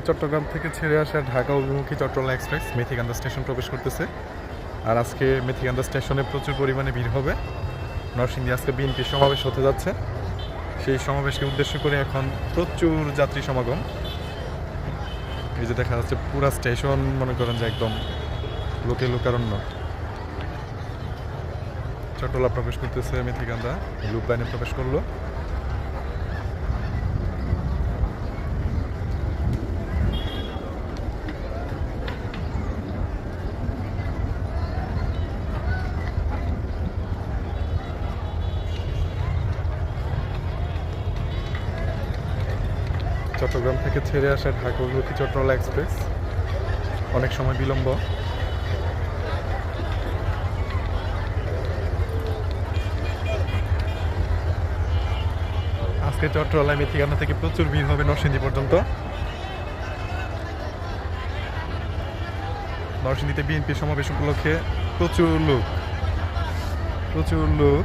চট্টগ্রাম থেকে ছেড়ে আসা ঢাকা অভিমুখী চট্টগ্রাম এক্সপ্রেস মেথিকান্দা স্টেশন প্রবেশ করতেছে। আর আজকে মেথিকান্দা স্টেশনে প্রচুর পরিমাণে ভিড় হবে। নরসিংদী আজকে বিএনপি সমাবেশ হতে যাচ্ছে, সেই সমাবেশকে উদ্দেশ্য করে এখন প্রচুর যাত্রী সমাগম। এই যে দেখা যাচ্ছে পুরা স্টেশন মনে করেন যে একদম লোকে লোকারণ্য। চট্টলা প্রবেশ করতেছে মেথিকান্দা, লুপ লাইনে প্রবেশ করলো। চট্টগ্রাম থেকে ছেড়ে আসা ঢাকা অভিমুখী চট্টলা এক্সপ্রেস অনেক সময় বিলম্ব। আজকে চট্টলায় মেথিকান্দা থেকে প্রচুর ভিড় হবে নরসিংদী পর্যন্ত। নরসিংদীতে বিএনপি সমাবেশ উপলক্ষে প্রচুর লোক প্রচুর লোক।